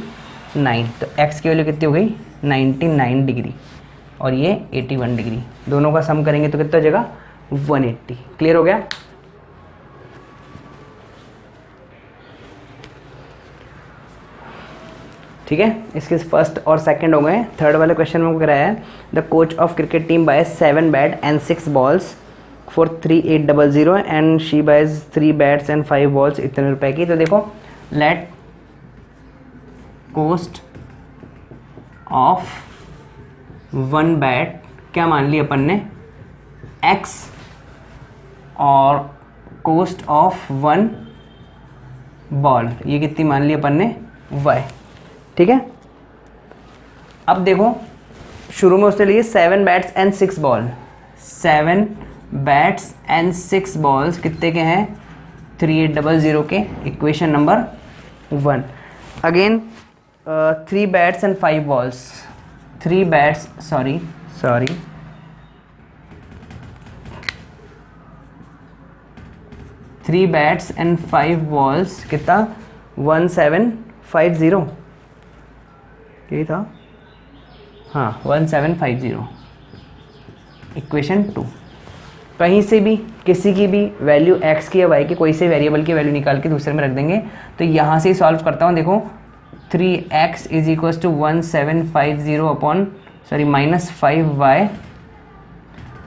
9, तो x की वैल्यू कितनी हो गई 99 डिग्री और ये 81 डिग्री, दोनों का सम करेंगे तो कितना हो जाएगा 180। क्लियर हो गया। ठीक है, इसके फर्स्ट और सेकंड हो गए। थर्ड वाले क्वेश्चन में कराया है the coach of cricket team buy 7 bat and 6 balls for 3800 and she buys 3 bats and 5 balls इतने रुपए की। तो देखो लेट कॉस्ट ऑफ 1 बैट क्या मान ली अपन ने x और कॉस्ट ऑफ 1 बॉल ये कितनी मान ली अपन ने y। ठीक है, अब देखो शुरू में उसने लिए 7 bats and 6 ball, 7 bats and 6 balls कितने के हैं 3800 के, equation number 1। Again 3 bats and 5 balls, 3 bats sorry 3 bats and 5 balls कितना 1750, यही था हाँ 1750, इक्वेशन 2। कहीं से भी किसी की भी वैल्यू x की या y की कोई से वेरिएबल की वैल्यू निकाल के दूसरे में रख देंगे। तो यहाँ से ही सॉल्व करता हूँ, देखो 3x is equals to 1750 upon minus 5y,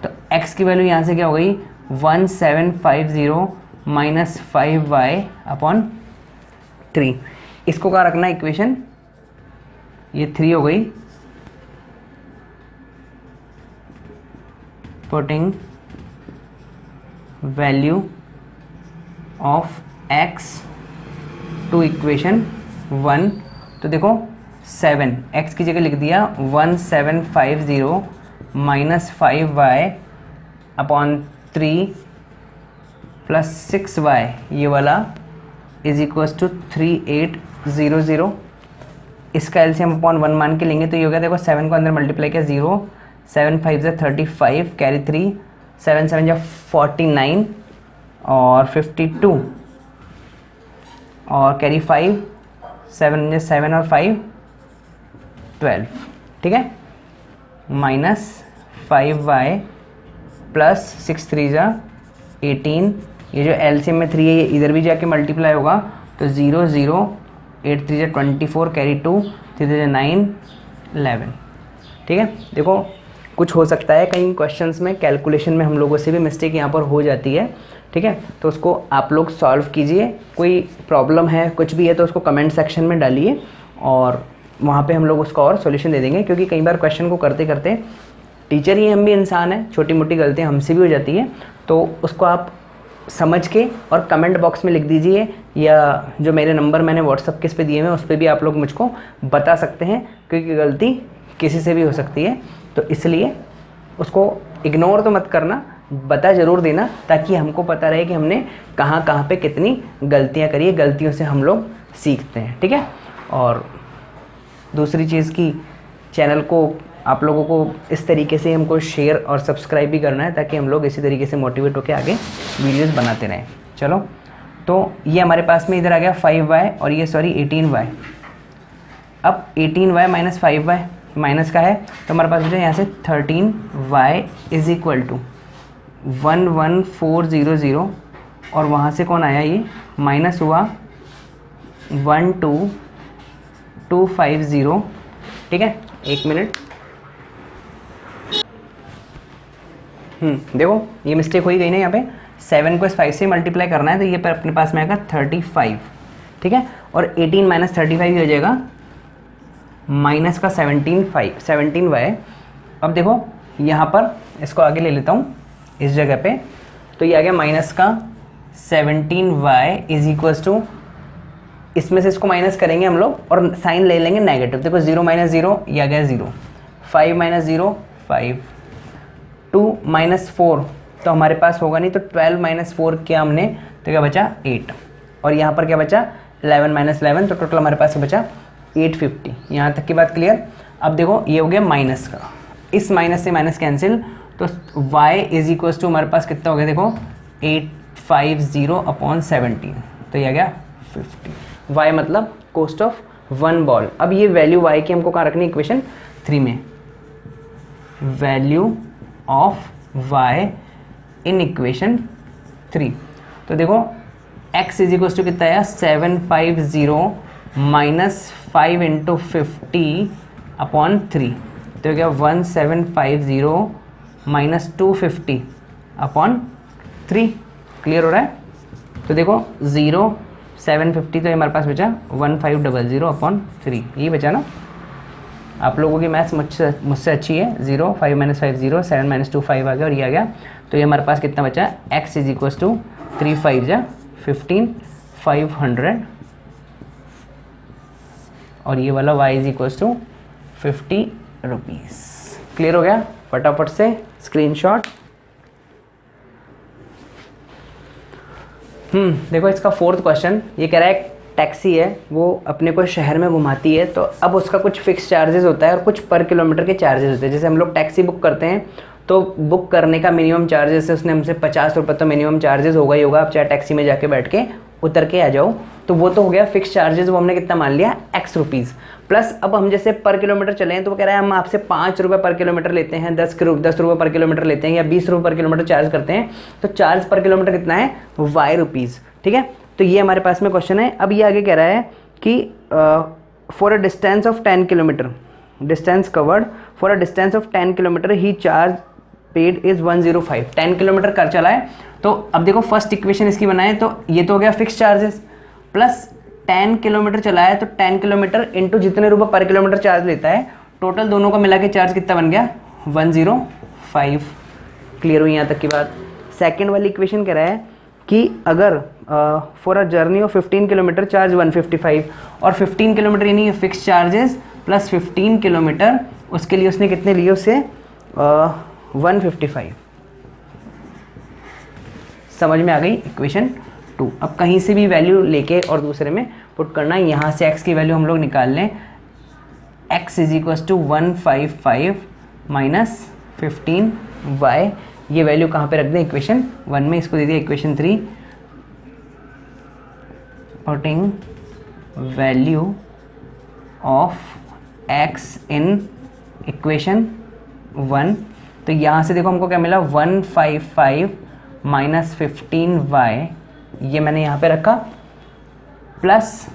तो x की वैल्यू यहाँ से क्या हो गई 1750 माइनस 5y अपॉन 3। इसको क्या रखना इक्वेशन, ये 3 हो गई, putting value of x to equation 1। तो देखो 7 x की जगह लिख दिया 1750 minus 5y upon 3 plus 6y ये वाला इज इक्वल्स टू 3800। इसका एलसीएम अपॉन 1 मान के लेंगे तो ये हो गया, देखो 7 को अंदर मल्टीप्लाई किया 0, 7 5 जा 35, कैरी 3, 7 7 जा 49 और 52 और कैरी 5, 7 7 और 5 12। ठीक है, माइनस 5y प्लस 6 3 जा 18, ये जो एलसीएम में 3 है ये इधर भी जाके मल्टीप्लाई होगा तो 0 0 8 3 जा 24, कैरी 2, 3 3 जा 9, 11। ठीक है, देखो कुछ हो सकता है कहीं क्वेश्चंस में, कैलकुलेशन में हम लोगों से भी मिस्टेक यहाँ पर हो जाती है। ठीक है, तो उसको आप लोग सॉल्व कीजिए। कोई प्रॉब्लम है कुछ भी है तो उसको कमेंट सेक्शन में डालिए और वहाँ पे हम लोग उसका और सॉल्यूशन दे देंगे, क्योंकि कई बार क्वेश्चन को करते करते टीचर ही हम भी इंसान हैं, छोटी मोटी गलतियाँ हमसे भी हो जाती है। तो उसको आप समझ के और कमेंट बॉक्स में लिख दीजिए, या जो मेरे नंबर मैंने व्हाट्सअप के इस पे दिए हुए हैं उस पर भी आप लोग मुझको बता सकते हैं, क्योंकि गलती किसी से भी हो सकती है। तो इसलिए उसको इग्नोर तो मत करना, बता ज़रूर देना, ताकि हमको पता रहे कि हमने कहाँ कहाँ पे कितनी गलतियाँ करी है। गलतियों से हम लोग सीखते हैं। ठीक है, और दूसरी चीज़ की चैनल को आप लोगों को इस तरीके से हमको शेयर और सब्सक्राइब भी करना है, ताकि हम लोग इसी तरीके से मोटिवेट होकर आगे वीडियोस बनाते रहें। चलो, तो ये हमारे पास में इधर आ गया 5y और ये 18y। अब 18y माइनस 5y माइनस का है तो हमारे पास बचा यहाँ से 13y इज इक्वल टू 11400 और वहाँ से कौन आया, ये माइनस हुआ 12250। ठीक है, एक मिनट। देखो ये मिस्टेक हो ही गई ना, यहाँ पे 7 को इस 5 से मल्टीप्लाई करना है तो ये पर अपने पास में आएगा 35। ठीक है, और 18 माइनस 35 हो जाएगा माइनस का 17y। अब देखो यहाँ पर इसको आगे ले लेता हूँ इस जगह पे, तो ये आ गया माइनस का 17y इज इक्वल्स टू, इसमें से इसको माइनस करेंगे हम लोग और साइन ले लेंगे नेगेटिव। देखो 0 माइनस 0 ये आ गया 0, 5 माइनस 0 5, 2 माइनस 4 तो हमारे पास होगा नहीं, तो 12 माइनस 4 किया हमने तो क्या बचा 8, और यहाँ पर क्या बचा 11 माइनस 11, तो टोटल हमारे पास बचा 850। यहाँ तक की बात क्लियर। अब देखो ये हो गया माइनस का, इस माइनस से माइनस कैंसिल, तो y इज इक्वल्स टू हमारे पास कितना हो गया, देखो 850/17, तो ये आ गया 50। y मतलब कॉस्ट ऑफ 1 बॉल। अब ये वैल्यू y की हमको कहाँ रखनी है, इक्वेशन 3 में। Value of y in equation 3, तो देखो x इज इक्वल्स टू कितना आया 750 माइनस 5 इंटू 50/3, तो क्या 1750 माइनस 250/3। क्लियर हो रहा है। तो देखो 0 750 तो हमारे पास बचा 1500/3, ये बचा ना। आप लोगों की मैथ्स मुझसे अच्छी है। 0 5 माइनस 5 0, 7 माइनस 2 5 आ गया और ये आ गया। तो ये हमारे पास कितना बचा, x इज इक्वल्स टू 3 5 जा 15 500 और ये वाला y is equals to 50 rupees. Clear हो गया। फटाफट से स्क्रीनशॉट। देखो इसका 4th क्वेश्चन, ये कह रहा है टैक्सी है वो अपने को शहर में घुमाती है, तो अब उसका कुछ फिक्स चार्जेस होता है और कुछ पर किलोमीटर के चार्जेस होते हैं। जैसे हम लोग टैक्सी बुक करते हैं तो बुक करने का मिनिमम चार्जेस है, उसने हमसे 50 रुपये तो मिनिमम चार्जेस होगा ही होगा। आप चाहे टैक्सी में जाके बैठ के उतर के आ जाओ, तो वो तो हो गया फिक्स चार्जेस, वो हमने कितना मान लिया x रुपीज़। प्लस अब हम जैसे पर किलोमीटर चले हैं तो वो कह रहा है हम आपसे 5 रुपये पर किलोमीटर लेते हैं, 10 रुपये पर किलोमीटर लेते हैं या 20 रुपये पर किलोमीटर चार्ज करते हैं, तो चार्ज पर किलोमीटर कितना है y रुपीज़। ठीक है, तो ये हमारे पास में क्वेश्चन है। अब ये आगे कह रहा है कि for a distance of 10 kilometre, distance covered for a distance of 10 kilometre he charge paid is 105। 10 kilometre कर चला है, तो अब देखो फर्स्ट इक्वेशन इसकी बनाए तो ये तो हो गया फिक्स चार्जेस, प्लस 10 किलोमीटर चला है तो 10 किलोमीटर इंटू जितने रुपये पर किलोमीटर चार्ज लेता है, टोटल दोनों का मिला के चार्ज कितना बन गया 105। क्लियर हुई यहाँ तक की बात। सेकेंड वाली इक्वेशन कह रहा है कि अगर for a journey of 15 kilometre charge 155, और 15 किलोमीटर यानी फिक्स चार्जेस प्लस 15 किलोमीटर, उसके लिए उसने कितने लिए, उससे 155। समझ में आ गई इक्वेशन 2। अब कहीं से भी वैल्यू लेके और दूसरे में पुट करना है। यहाँ से x की वैल्यू हम लोग निकाल लें, x is equal to 155 minus 15y। ये वैल्यू कहाँ पे रख दें, इक्वेशन 1 में, इसको दे दिया equation 3। Putting value of x in equation 1, तो यहाँ से देखो हमको क्या मिला 155 माइनस 15y, ये मैंने यहाँ पे रखा, plus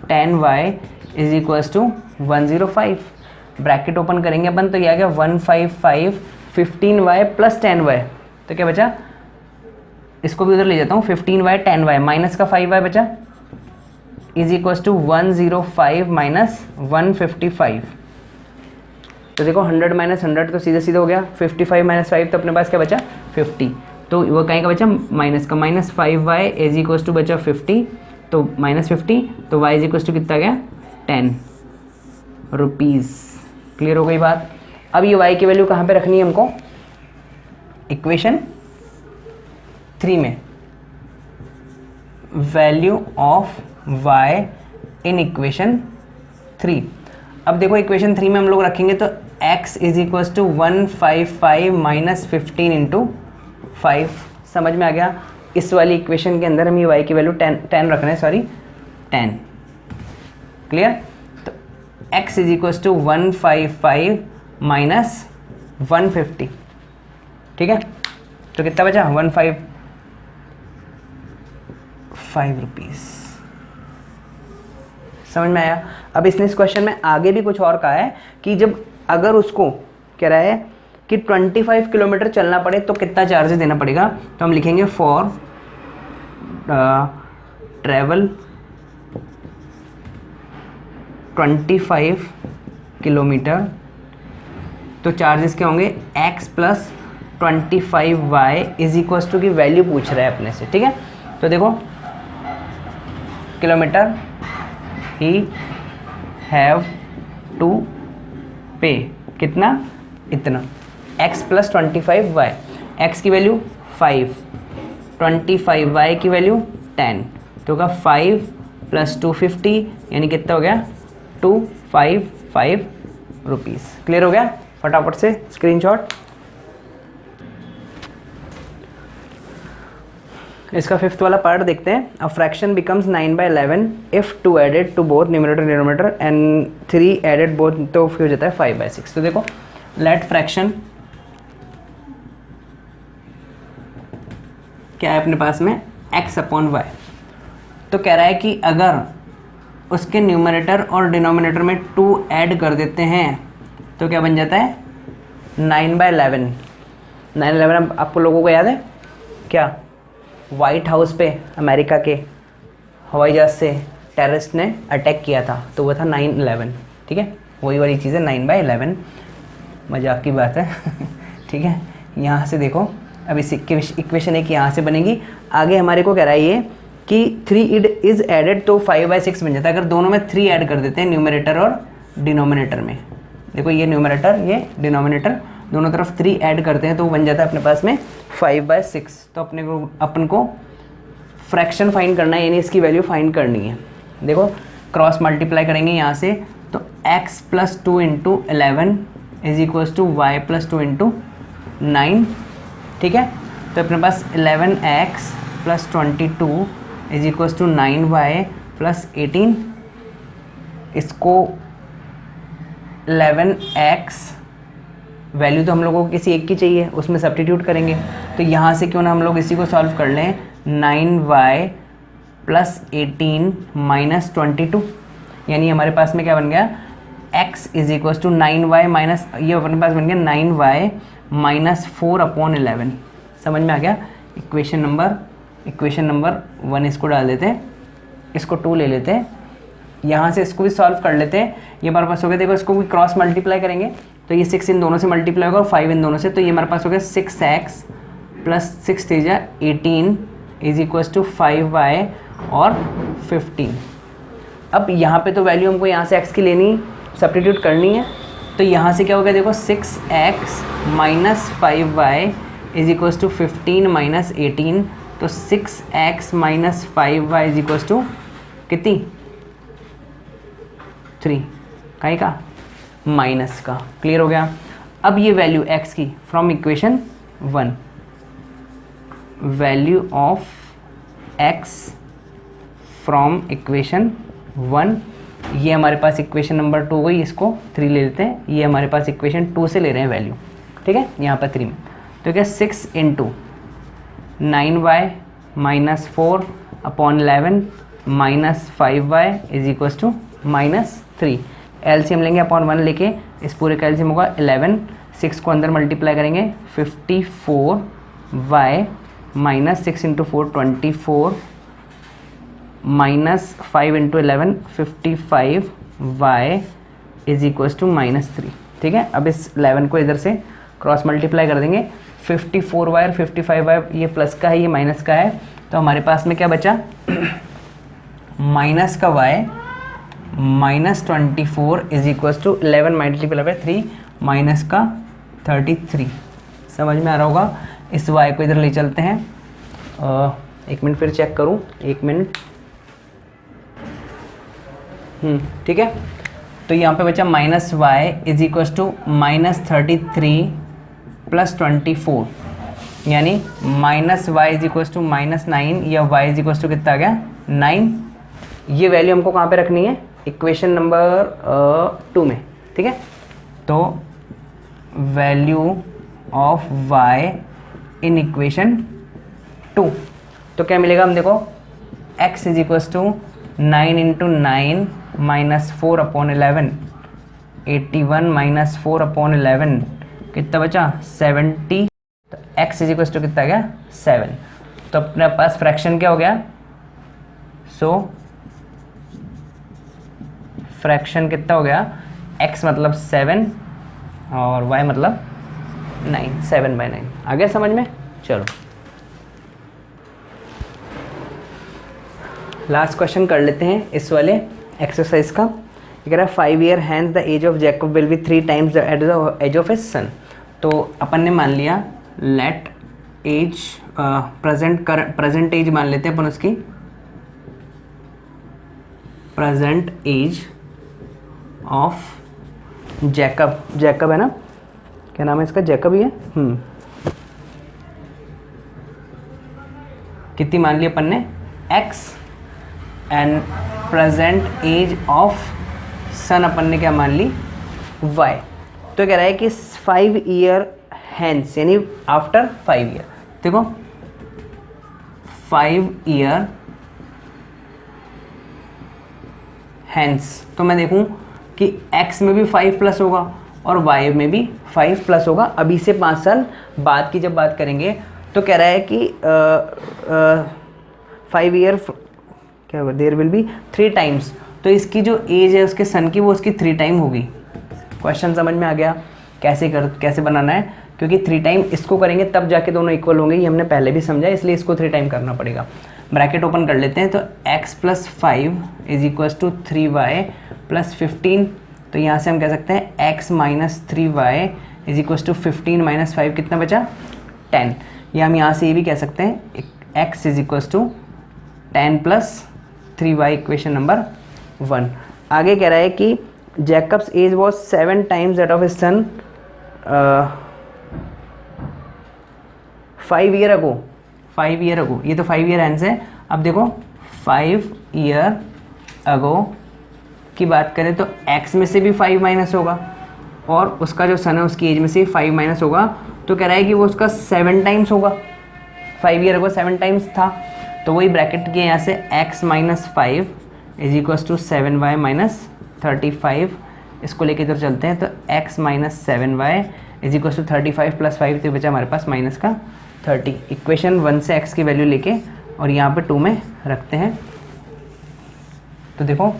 10y is equals to 105। Bracket open करेंगे अपन तो ये आ गया 155 15y प्लस 10y, तो क्या बचा, इसको भी उधर ले जाता हूँ, 15y 10y माइनस का 5y बचा इज इक्वल टू 105 माइनस 155। तो देखो 100 माइनस 100 तो सीधे सीधे हो गया, 55 माइनस 5 तो अपने पास क्या बचा 50, तो वो कहीं का बचा माइनस का, minus 5y is equal to बचा 50, तो माइनस 50, तो y इज इक्वल टू कितना गया 10 रुपीज़। क्लियर हो गई बात। अब ये y की वैल्यू कहाँ पे रखनी है हमको, इक्वेशन 3 में, value of y in equation 3। अब देखो इक्वेशन 3 में हम लोग रखेंगे तो x is equal to 155 minus 15 into 5, समझ में आ गया। इस वाली इक्वेशन के अंदर हम ये y की वैल्यू 10 रख रहे हैं, सॉरी 10, क्लियर। तो x is equal to 155 minus 150, ठीक है, तो कितना बचा 155 रुपीज़। समझ में आया। अब इसने इस क्वेश्चन में आगे भी कुछ और कहा है कि जब अगर उसको कह रहा है कि 25 किलोमीटर चलना पड़े तो कितना चार्जेस देना पड़ेगा, तो हम लिखेंगे फॉर ट्रैवल 25 किलोमीटर, तो चार्जेस क्या होंगे x plus 25y is equal to की वैल्यू पूछ रहा है अपने से, ठीक है। तो देखो किलोमीटर ही हैव टू पे कितना, इतना, x प्लस 25y, x की वैल्यू 5, 25y की वैल्यू 10, तो होगा 5 प्लस 250 यानी कितना हो गया 255 रुपीज़। क्लियर हो गया, फटाफट से स्क्रीनशॉट। इसका फिफ्थ वाला पार्ट देखते हैं। A fraction becomes 9/11 if 2 added to both numerator denominator and 3 added both, तो फिर हो जाता है 5/6। तो देखो लेट फ्रैक्शन क्या है अपने पास में x अपॉन वाई, तो कह रहा है कि अगर उसके न्यूमरेटर और डिनोमिनेटर में 2 ऐड कर देते हैं तो क्या बन जाता है 9/11। 9/11 आपको लोगों को याद है क्या, वाइट हाउस पे अमेरिका के हवाई जहाज से टेररिस्ट ने अटैक किया था, तो वो था 9/11, ठीक है, वही वाली चीज़ है 9/11, मजाक की बात है ठीक है। यहाँ से देखो अब इस इक्वेशन एक यहाँ से बनेगी, आगे हमारे को कह रहा है ये कि 3 इज एडेड तो 5/6 बन जाता है अगर दोनों में 3 ऐड कर देते हैं न्यूमरेटर और डिनोमिनेटर में। देखो ये न्यूमरेटर ये डिनोमिनेटर दोनों तरफ 3 ऐड करते हैं तो बन जाता है अपने पास में 5/6। तो अपन को फ्रैक्शन फाइंड करना है, यानी इसकी वैल्यू फाइंड करनी है। देखो क्रॉस मल्टीप्लाई करेंगे यहाँ से तो x plus 2 into 11 is equals to y plus 2 into 9, ठीक है। तो अपने पास 11x plus 22 is equals to 9y plus 18, इसको 11x वैल्यू तो हम लोगों को किसी एक की चाहिए, उसमें सब्स्टिट्यूट करेंगे, तो यहाँ से क्यों ना हम लोग इसी को सॉल्व कर लें, 9y प्लस 18 माइनस 22, यानी हमारे पास में क्या बन गया x is equals to 9y minus, ये अपने पास बन गया 9y माइनस 4 अपॉन 11। समझ में आ गया। इक्वेशन नंबर 1 इसको डाल देते हैं, इसको 2 ले लेते हैं, यहाँ से इसको भी सॉल्व कर लेते हैं। ये हमारे पास हो गया, देखो इसको भी क्रॉस मल्टीप्लाई करेंगे तो ये 6 इन दोनों से मल्टीप्लाई होगा और 5 इन दोनों से, तो ये हमारे पास हो गया 6x plus 6 3 18 is equals to 5y और 15। अब यहाँ पे तो वैल्यू हमको यहाँ से x की लेनी, सब्स्टिट्यूट करनी है, तो यहाँ से क्या हो गया देखो 6x minus 5y is equals to 15 minus 18, तो 6x minus 5y is equals to कितनी 3, कहीं का माइनस का। क्लियर हो गया। अब ये वैल्यू x की from equation 1, value of x from equation 1, ये हमारे पास इक्वेशन नंबर 2 गई, इसको 3 ले लेते हैं, ये हमारे पास इक्वेशन 2 से ले रहे हैं वैल्यू, ठीक है, यहाँ पर 3 में, तो क्या 6 into 9y minus 4 upon 11 minus 5y is equals to minus 3। LCM लेंगे अपॉन 1 लेके, इस पूरे का एलसीएम होगा 11, 6 को अंदर मल्टीप्लाई करेंगे 54y minus 6 into 4 24 minus 5 into 11 55y is equals to -3। ठीक है, अब इस 11 को इधर से क्रॉस मल्टीप्लाई कर देंगे, 54y और 55y ये प्लस का है, ये माइनस का है, तो हमारे पास में क्या बचा माइनस का y -24 is equals to 11 multiply by 3 minus का 33। समझ में आ रहा होगा। इस y को इधर ले चलते हैं, 1 मिनट फिर चेक करूं, 1 मिनट। ठीक है, तो यहाँ पे बचा -y is equals to -33 plus 24, यानी -y इज इक्वल्स टू -9 या y इज इक्वल्स टू कितना आ गया 9। ये वैल्यू हमको कहाँ पे रखनी है, इक्वेशन नंबर 2 में। ठीक है, तो value of y in equation 2, तो क्या मिलेगा, हम देखो x is equals to 9 into 9 minus 4 upon 11, 81 minus 4 upon 11 कितना बचा 70, तो x इज इक्वल्स टू कितना आ गया 7। तो अपने पास फ्रैक्शन क्या हो गया, सो फ्रैक्शन कितना हो गया, x मतलब 7 और y मतलब 9, 7/9। आ गया समझ में। चलो लास्ट क्वेश्चन कर लेते हैं इस वाले एक्सरसाइज का। ये कह रहा है 5 year hence the age of Jacob will be 3 times at the age of his son. तो अपन ने मान लिया लेट एज प्रेजेंट एज मान लेते हैं अपन उसकी, प्रेजेंट एज ऑफ जैकब है ना, क्या नाम है इसका, जैकब ही है। कितनी मान ली अपन ने x and present age of son अपन ने क्या मान ली y। तो कह रहा है कि 5 ईयर हैंस यानी आफ्टर 5 ईयर, देखो 5 ईयर हैंस, तो मैं देखूं कि x में भी 5 प्लस होगा और y में भी 5 प्लस होगा। अभी से 5 साल बाद की जब बात करेंगे तो कह रहा है कि 5 ईयर क्या होगा, देयर विल बी 3 टाइम्स, तो इसकी जो एज है उसके सन की वो उसकी 3 टाइम होगी। क्वेश्चन समझ में आ गया कैसे बनाना है, क्योंकि 3 टाइम इसको करेंगे तब जाके दोनों इक्वल होंगे, ये हमने पहले भी समझा, इसलिए इसको 3 टाइम करना पड़ेगा। ब्रैकेट ओपन कर लेते हैं, तो x plus 5 is equals to 3y plus 15, तो यहाँ से हम कह सकते हैं x minus 3y is equals to 15 minus 5 कितना बचा 10, या हम यहाँ से ये भी कह सकते हैं x is equals to 10 plus 3y equation number 1। आगे कह रहा है कि Jacob's age was 7 times that of his son 5 year ago. 5 year ago, ये तो 5 ईयर हैंस है। अब देखो 5 ईयर अगो की बात करें तो x में से भी 5 माइनस होगा और उसका जो सन है उसकी एज में से 5 माइनस होगा, तो कह रहा है कि वो उसका 7 टाइम्स होगा। 5 ईयर अगो 7 टाइम्स था, तो वही ब्रैकेट किए यहाँ से x minus 5 is equals to 7y minus 35, इसको लेके इधर चलते हैं, तो x minus 7y is equals to 35 plus 5, तो बचा हमारे पास माइनस का 30। इक्वेशन 1 से x की वैल्यू लेके और यहाँ पे 2 में रखते हैं, तो देखो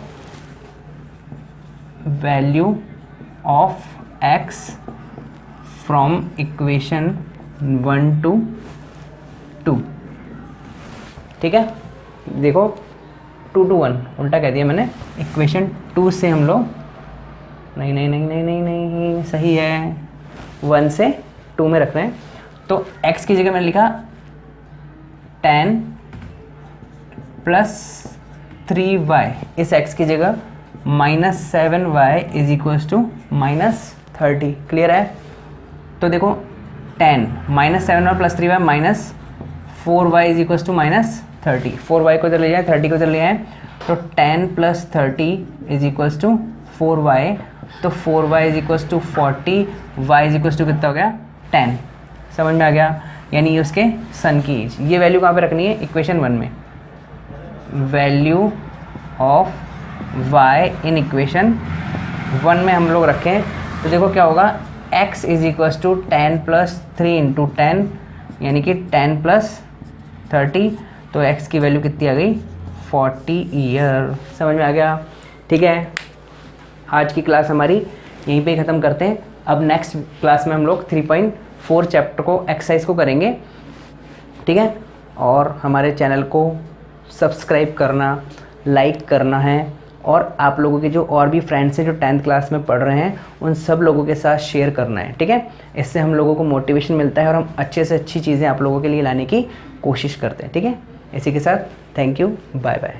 value of x from equation 1 to 2। ठीक है, देखो 2 to 1 उल्टा कह दिया मैंने, इक्वेशन 2 से हम लोग नहीं सही है, 1 से 2 में रख रहे हैं। तो x की जगह मैंने लिखा 10 प्लस 3y, इस x की जगह minus 7y is equals to minus 30। Clear है। तो देखो 10 minus 7y plus 3y minus 4y is equals to minus 30। 4y को इधर ले जाए, 30 को इधर ले आए, तो 10 plus 30 is equals to 4y, तो 4y is equals to 40, y is equals to कितना हो गया 10। समझ में आ गया, यानी ये उसके सन की एज। ये वैल्यू कहाँ पे रखनी है, इक्वेशन 1 में, value of y in equation 1 में हम लोग रखें तो देखो क्या होगा, x is equals to 10 plus 3 into 10 यानी कि 10 प्लस 30, तो x की वैल्यू कितनी आ गई 40 ईयर। समझ में आ गया? ठीक है, आज की क्लास हमारी यहीं पे ख़त्म करते हैं। अब नेक्स्ट क्लास में हम लोग 3.4 चैप्टर को एक्सरसाइज को करेंगे। ठीक है, और हमारे चैनल को सब्सक्राइब करना, लाइक करना है, और आप लोगों के जो और भी फ्रेंड्स हैं जो 10th क्लास में पढ़ रहे हैं उन सब लोगों के साथ शेयर करना है। ठीक है, इससे हम लोगों को मोटिवेशन मिलता है और हम अच्छे से अच्छी चीज़ें आप लोगों के लिए लाने की कोशिश करते हैं। ठीक है, इसी के साथ थैंक यू, बाय बाय।